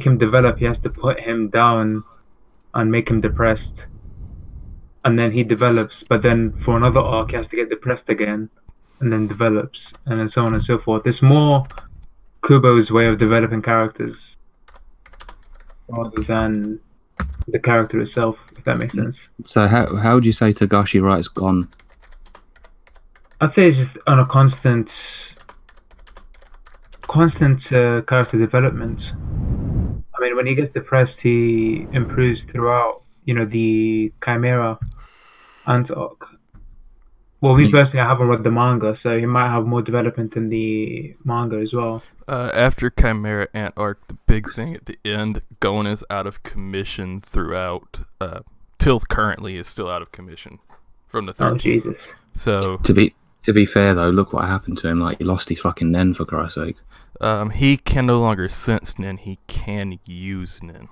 make him develop, he has to put him down and make him depressed. And then he develops, but then for another arc, he has to get depressed again, and then develops, and then so on and so forth. It's more Kubo's way of developing characters rather than the character itself, if that makes sense. So how would you say Togashi writes Gon? I'd say it's just on a constant character development. I mean, when he gets depressed, he improves throughout, the Chimera Ant arc. Well, me personally, I haven't read the manga, so he might have more development in the manga as well. After Chimera Ant arc, the big thing at the end, Gon is out of commission throughout. Till currently is still out of commission from the 13th. Oh, Jesus. So to be fair though, look what happened to him. Like, he lost his fucking Nen, for Christ's sake. He can no longer sense Nen. He can use Nen.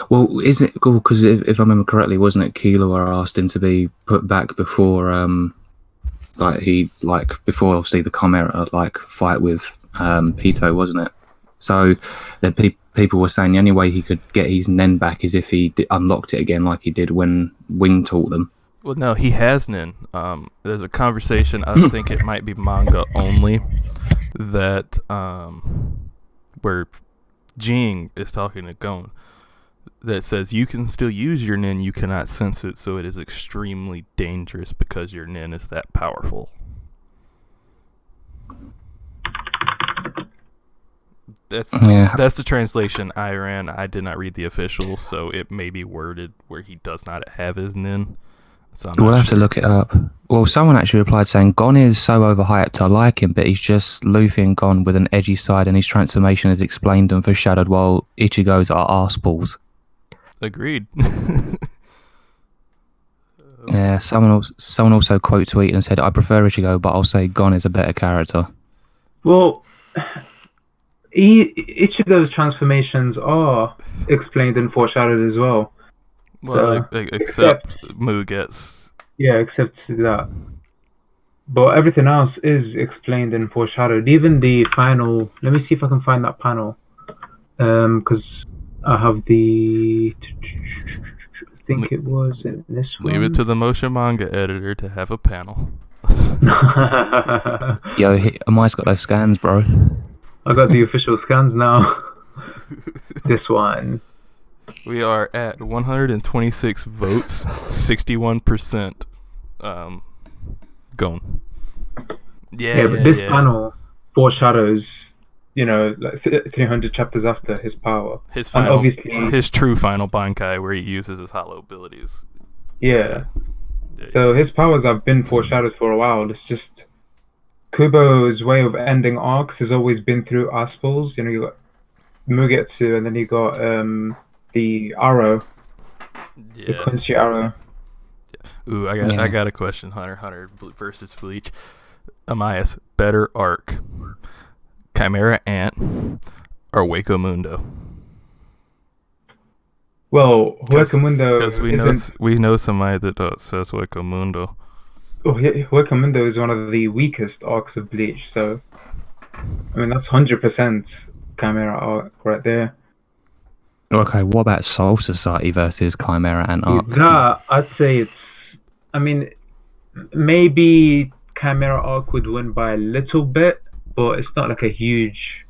Well, isn't it cool? Because if I remember correctly, wasn't it Killua asked him to be put back before, before obviously the Chimera fight with Pito, wasn't it? So that people were saying the only way he could get his Nen back is if he unlocked it again, like he did when Wing taught them. Well, no, he has Nen. There's a conversation. I think it might be manga only that where Jing is talking to Gon. That says you can still use your Nen, you cannot sense it, so it is extremely dangerous because your Nen is that powerful. That's the translation I ran. I did not read the official, so it may be worded where he does not have his Nen. So we'll have to look it up. Well, someone actually replied saying Gon is so overhyped, I like him, but he's just Luffy and Gon with an edgy side, and his transformation is explained and foreshadowed, while Ichigo's are arseballs. Agreed. Yeah, someone also quote tweeted and said, I prefer Ichigo, but I'll say Gon is a better character. Well, Ichigo's transformations are explained and foreshadowed as well. Well, except Muget's. Yeah, except that. But everything else is explained and foreshadowed. Even the final... Let me see if I can find that panel. Because I have the... I think it was in this one. Leave it to the motion manga editor to have a panel. Yo, Amai's got those scans, bro. I got the official scans now. This one. We are at 126 votes, 61% gone. Yeah, but this panel foreshadows, 300 chapters after his power. His final, his true final Bankai, where he uses his hollow abilities. Yeah. So his powers have been foreshadowed for a while. It's just Kubo's way of ending arcs has always been through Aspals. You got Mugetsu, and then you got the arrow, the Quincy arrow. Ooh, I got a question. Hunter versus Bleach. Amias, better arc, Chimera Ant or Hueco Mundo? Well, Hueco Mundo, because we know somebody that says Hueco Mundo. Oh, Hueco Mundo is one of the weakest arcs of Bleach, so I mean that's 100% Chimera arc right there. Okay, what about Soul Society versus Chimera Ant arc? That, I'd say it's... I mean, maybe Chimera arc would win by a little bit, but it's not like a huge...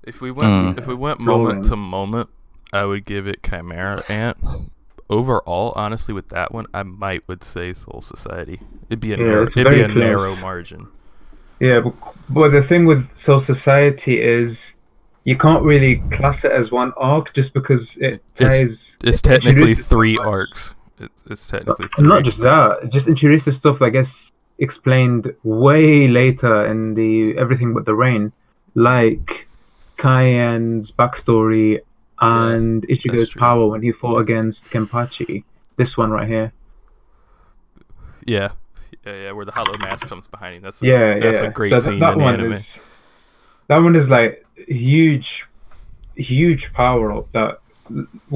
If we went moment to moment, I would give it Chimera Ant. Overall, honestly, with that one, I would say Soul Society. It'd be a narrow margin. Yeah, but the thing with Soul Society is you can't really class it as one arc just because it's technically three arcs. It's technically three. And not just that, it just introduces stuff I guess explained way later in the Everything But the Rain, like Cayenne's backstory and Ichigo's power when he fought against Kenpachi. This one right here. Yeah, where the hollow mask comes behind him. That's a great scene in the anime. That one is like huge power up that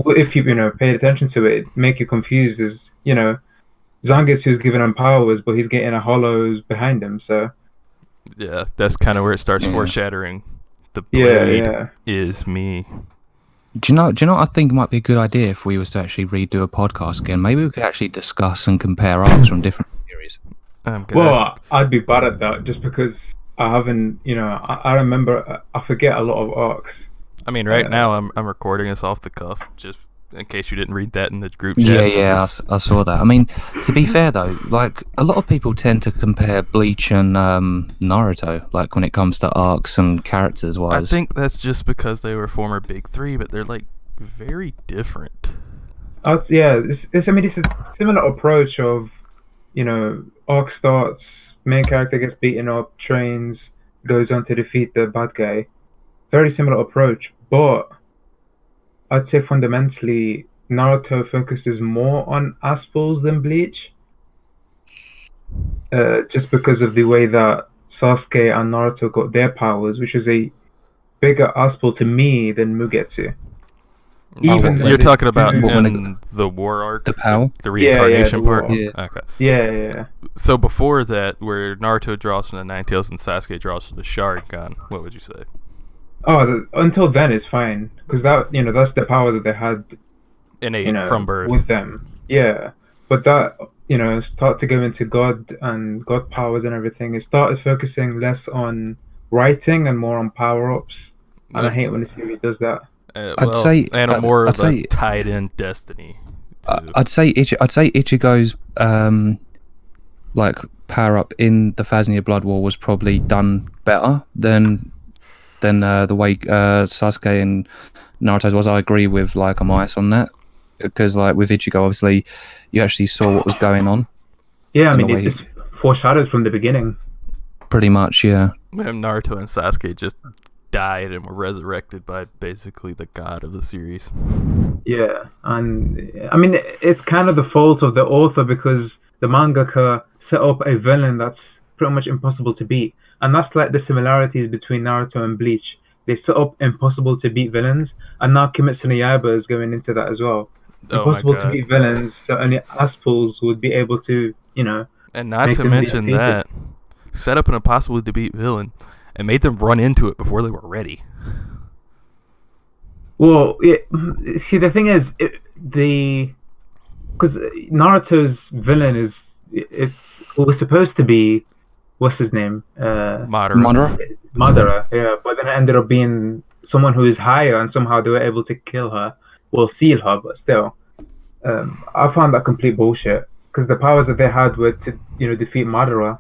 if you paid attention to it, make you confused as Zangetsu's giving him powers, but he's getting a hollows behind him. So yeah, that's kind of where it starts foreshadowing. The blade is me. Do you know? Do you know what I think might be a good idea if we was to actually redo a podcast again? Maybe we could actually discuss and compare arcs from different series. Good. Well, I'd be bad at that just because I haven't, I remember, I forget a lot of arcs. I mean, right now I'm recording this off the cuff, just in case you didn't read that in the group chat. I saw that. I mean, to be fair though, like a lot of people tend to compare Bleach and Naruto, like when it comes to arcs and characters wise. I think that's just because they were former big three, but they're like very different. Yeah, it's a similar approach of, arc starts, main character gets beaten up, trains, goes on to defeat the bad guy. Very similar approach, but I'd say fundamentally Naruto focuses more on Aspals than Bleach. Just because of the way that Sasuke and Naruto got their powers, which is a bigger Aspal to me than Mugetsu. You're talking about when in the war arc, the power, the reincarnation the war part. arc. Yeah. Okay. Yeah. So before that, where Naruto draws from the Nine Tails and Sasuke draws from the Sharingan, what would you say? Oh, until then it's fine because that's the power that they had Innate from birth. with them. Yeah, but that start to go into God and God powers and everything. It started focusing less on writing and more on power ups, and I hate when the series does that. I'd say, and I'd more of say- a tied-in destiny. I'd say Ichigo's like power up in the Thousand Year Blood War was probably done better than the way Sasuke and Naruto's was. I agree with like Amias on that because like with Ichigo, obviously you actually saw what was going on. Yeah, I And mean the way it's foreshadowed from the beginning. Pretty much, yeah. And Naruto and Sasuke just died and were resurrected by basically the god of the series. Yeah, and I mean it's kind of the fault of the author because the mangaka set up a villain that's pretty much impossible to beat, and that's like the similarities between Naruto and Bleach. They set up impossible to beat villains, and now Kimetsu no Yaiba is going into that as well. Oh my Impossible to god. beat villains, so only Aspals would be able to, And not make to them be mention defeated. that, set up an impossible to beat villain and made them run into it before they were ready. Well, see, the thing is, because Naruto's villain it was supposed to be, what's his name? Madara. Madara, yeah, but then it ended up being someone who is higher, and somehow they were able to kill her, well, seal her, but still. I found that complete bullshit, because the powers that they had were to, defeat Madara,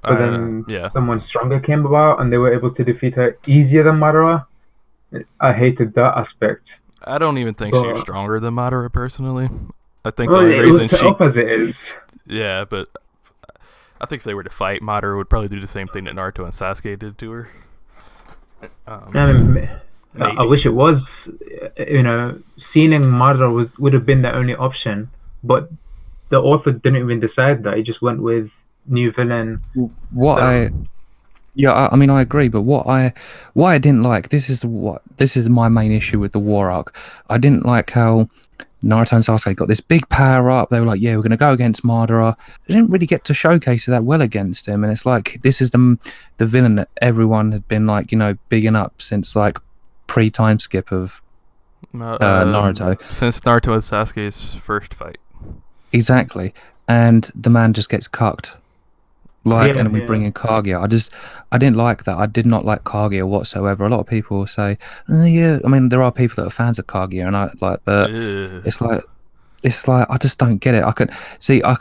but then yeah. someone stronger came about, and they were able to defeat her easier than Madara. I hated that aspect. I don't even think she's stronger than Madara personally. I think Well, the only it was reason set she up as it is. yeah, but I think if they were to fight, Madara would probably do the same thing that Naruto and Sasuke did to her. I mean, I wish it was. Seeing Madara would have been the only option, but the author didn't even decide that. He just went with new villain. I mean, I agree, but what I didn't like, this is my main issue with the war arc. I didn't like how Naruto and Sasuke got this big power up. They were like, yeah, we're going to go against Madara. They didn't really get to showcase it that well against him, and it's like this is the villain that everyone had been like, bigging up since like pre-time skip of Naruto. Since Naruto and Sasuke's first fight. Exactly, and the man just gets cucked. And we bring in Kaguya. I didn't like that. I did not like Kaguya whatsoever. A lot of people say, yeah. I mean, there are people that are fans of Kaguya, and I like, but it's like I just don't get it. I can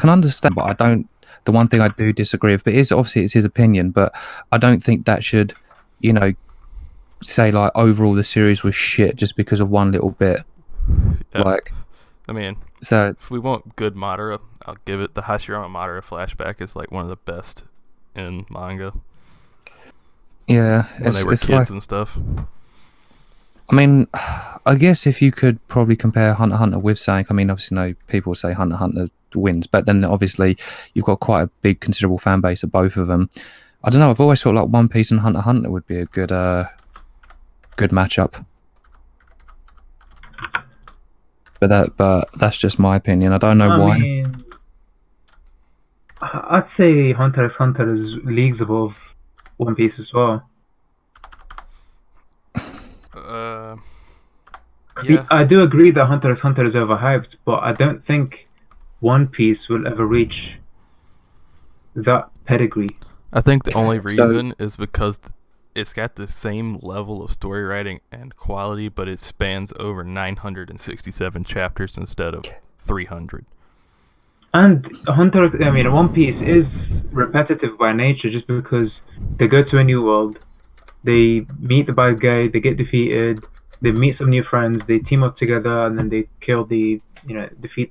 understand, but I don't. The one thing I do disagree with, but obviously it's his opinion, but I don't think that should, say like overall the series was shit just because of one little bit. Yeah. Like, I mean, so if we want good Madara, I'll give it. The Hashirama Madara flashback is like one of the best in manga. Yeah, when they were kids and stuff. I mean, I guess if you could probably compare Hunter x Hunter with something, I mean, obviously, people say Hunter x Hunter wins, but then obviously you've got quite a big, considerable fan base of both of them. I don't know. I've always thought like One Piece and Hunter x Hunter would be a good matchup. But that's just my opinion. I don't know why. I mean, I'd say Hunter x Hunter is leagues above One Piece as well. Yeah, I do agree that Hunter x Hunter is overhyped, but I don't think One Piece will ever reach that pedigree. I think the only So reason is because it's got the same level of story writing and quality, but it spans over 967 chapters instead of 300. And One Piece is repetitive by nature just because they go to a new world, they meet the bad guy, they get defeated, they meet some new friends, they team up together, and then they kill defeat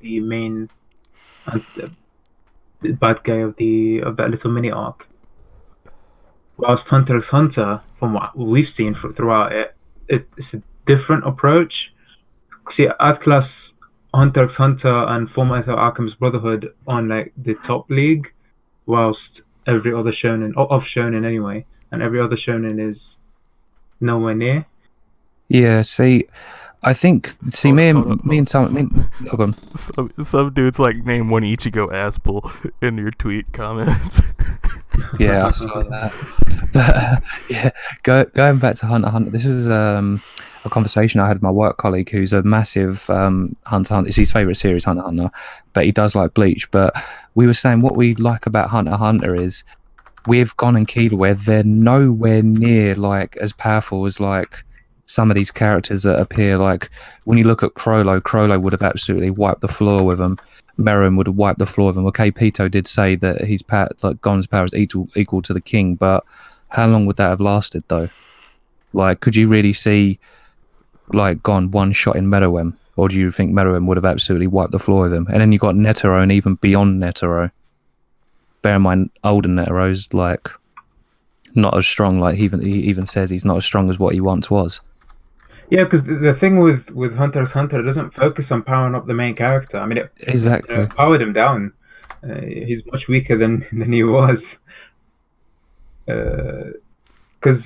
the main uh, bad guy of that little mini arc. Whilst Hunter x Hunter, from what we've seen throughout it's a different approach. See, I'd class Hunter x Hunter and Fullmetal Alchemist Brotherhood on like the top league, whilst every other shonen, of shonen anyway, and every other shonen is nowhere near. yeah, see, I think me and some oh, go on. Some dudes like name one Ichigo Aspel in your tweet comments. Yeah, I saw that. But yeah, going back to Hunter x Hunter, this is a conversation I had with my work colleague who's a massive Hunter x Hunter. It's his favourite series, Hunter x Hunter, but he does like Bleach. But we were saying what we like about Hunter x Hunter is with Gon and Killua, where they're nowhere near like as powerful as like some of these characters that appear. Like when you look at Crollo would have absolutely wiped the floor with them. Meruem would have wiped the floor with him. Okay, Pito did say that his power, like Gon's power, is equal to the king, but how long would that have lasted though? Like, could you really see like Gon one shot in Meruem, or do you think Meruem would have absolutely wiped the floor with him? And then you got Netero, and even beyond Netero. Bear in mind, older Netero's like not as strong. Like he even says he's not as strong as what he once was. Yeah, because the thing with Hunter x Hunter, it doesn't focus on powering up the main character. I mean, it Exactly. powered him down. He's much weaker than he was. Because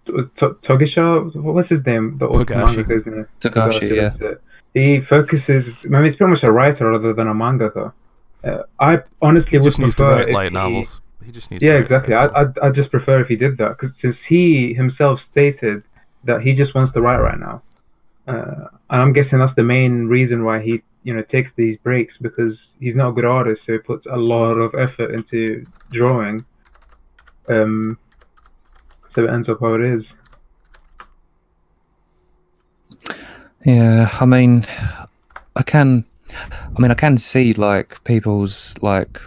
Togisha, what was his name? The Togashi. manga Togashi, yeah. He focuses. I mean, he's pretty much a writer rather than a mangaka. I honestly He would just needs to prefer write if light he- novels. He just needs Yeah, to write exactly. light novels. I'd just prefer if he did that, because since he himself stated that he just wants to write right now, and I'm guessing that's the main reason why he takes these breaks, because he's not a good artist, so he puts a lot of effort into drawing. So it ends up how it is. Yeah, I mean, I can see like people's like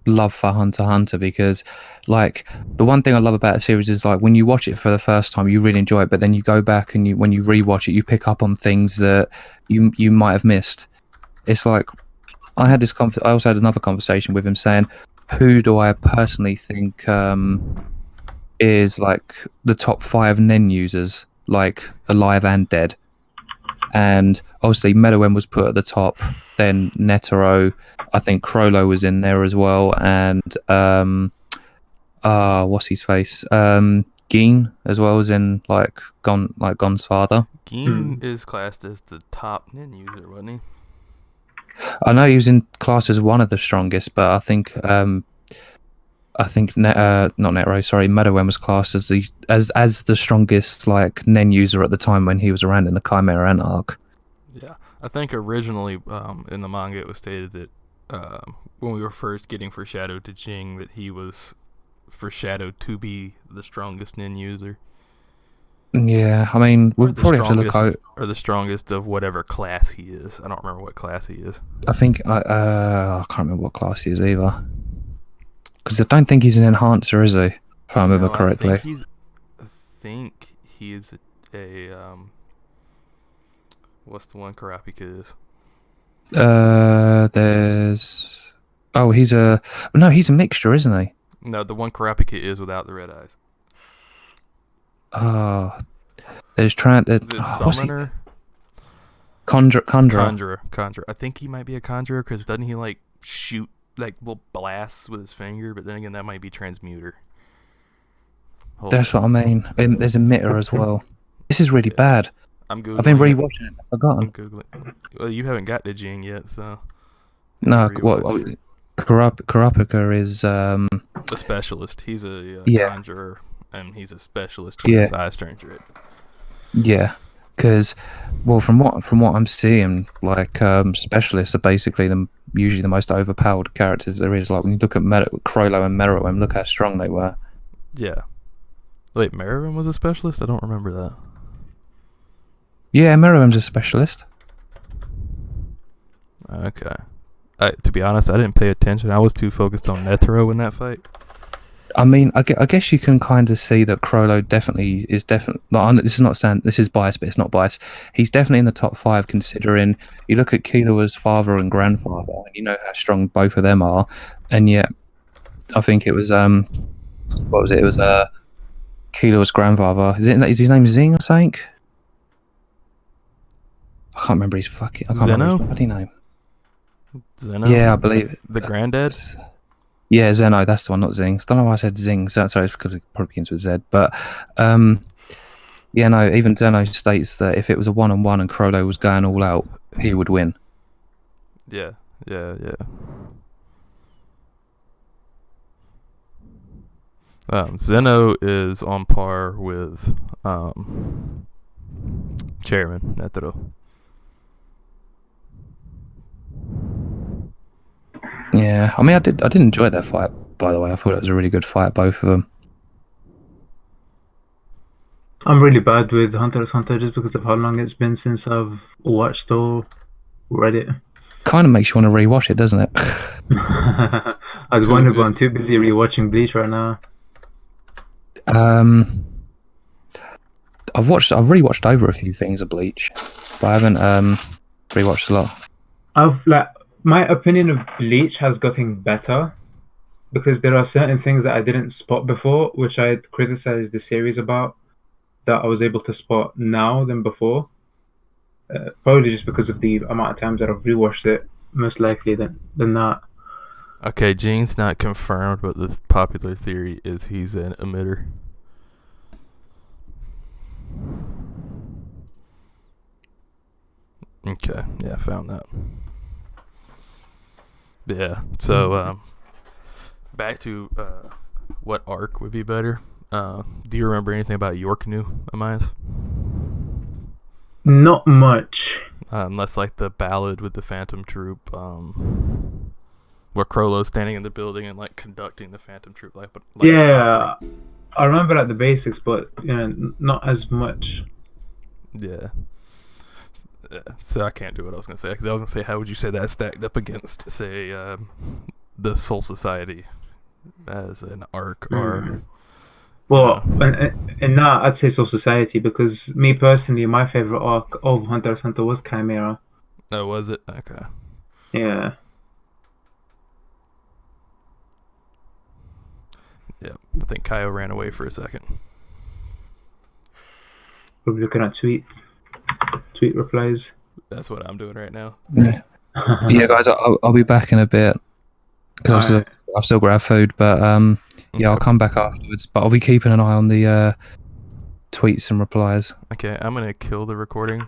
love for Hunter x Hunter, because like the one thing I love about the series is like when you watch it for the first time you really enjoy it, but then you go back and when you rewatch it you pick up on things that you might have missed. It's like I also had another conversation with him saying, who do I personally think is like the top 5 Nen users, like alive and dead? And obviously Meruem was put at the top, then Netero, I think Crollo was in there as well, and what's his face, Geen as well, as in like Gon's father. Geen is classed as the top nin user, wasn't he? I know he was in class as one of the strongest, but I think not Netero, sorry, Meruem was classed as the strongest like Nen user at the time when he was around in the Chimera Ant arc. Yeah, I think originally in the manga it was stated that when we were first getting foreshadowed to Jing, that he was foreshadowed to be the strongest Nin user. Yeah, I mean, we'll probably have to look out. Or the strongest of whatever class he is. I don't remember what class he is. I think I can't remember what class he is either. Because I don't think he's an enhancer, is he? If I remember correctly. I think he is a what's the one Karapika is? He's a mixture, isn't he? No, the one Karapika is without the red eyes. There's Summoner? Conjurer. Conjurer. I think he might be a conjurer, because doesn't he like shoot like little blasts with his finger? But then again, that might be transmuter. That's what I mean. There's emitter as well. This is really bad. I'm googling. I've been rewatching it. I've forgotten. I'm googling. Well, you haven't got to Jing yet, so. No, Kurapika is a specialist. He's a conjurer, and he's a specialist in his eyes turn red. Yeah, Because, well, from what I'm seeing, like specialists are basically usually the most overpowered characters there is. Like when you look at Crollo and Meruem, look how strong they were. Yeah. Wait, Merriman was a specialist? I don't remember that. Yeah, Meruem's a specialist. Okay. To be honest, I didn't pay attention. I was too focused on Netero in that fight. I mean, I guess you can kind of see that Crollo is definitely. This is not saying this is biased, but it's not biased. He's definitely in the top 5 considering you look at Killua's father and grandfather. And you know how strong both of them are, and yet I think it was what was it? It was Killua's grandfather. Is his name Zing or something? I can't remember his bloody name. Zeno? Yeah, I believe it. The granddad? Yeah, Zeno, that's the one, not Zing. I don't know why I said Zing. Sorry, it's because it probably begins with Z. But, yeah, no, even Zeno states that if it was a one-on-one and Crollo was going all out, he would win. Yeah. Zeno is on par with Chairman Netero. Yeah, I mean, I did enjoy that fight. By the way, I thought it was a really good fight, both of them. I'm really bad with Hunter x Hunter just because of how long it's been since I've watched or read it. Kind of makes you want to rewatch it, doesn't it? I was wondering, but I'm too busy rewatching Bleach right now. I've rewatched over a few things of Bleach, but I haven't rewatched a lot. My opinion of Bleach has gotten better because there are certain things that I didn't spot before, which I had criticized the series about, that I was able to spot now than before. Probably just because of the amount of times that I've rewatched it, most likely than that. Okay, Gene's not confirmed, but the popular theory is he's an emitter. Okay, yeah, I found that. Yeah, so back to what arc would be better. Do you remember anything about Yorknu, Amias? Not much. Unless like the ballad with the Phantom Troop, where Crollo's standing in the building and like conducting the Phantom Troop, like yeah, I remember like the basics, but not as much. Yeah. So I can't do what I was gonna say, because I was gonna say, how would you say that stacked up against, say, the Soul Society as an arc, or? Well, and now I'd say Soul Society, because me personally, my favorite arc of Hunter x Hunter was Chimera. Oh, was it? Okay. Yeah. Yeah, I think Kaio ran away for a second. Probably looking at tweet replies. That's what I'm doing right now. Yeah, yeah, guys, I'll be back in a bit because I've still got to have food, but yeah, I'll come back afterwards. But I'll be keeping an eye on the tweets and replies. Okay, I'm gonna kill the recording.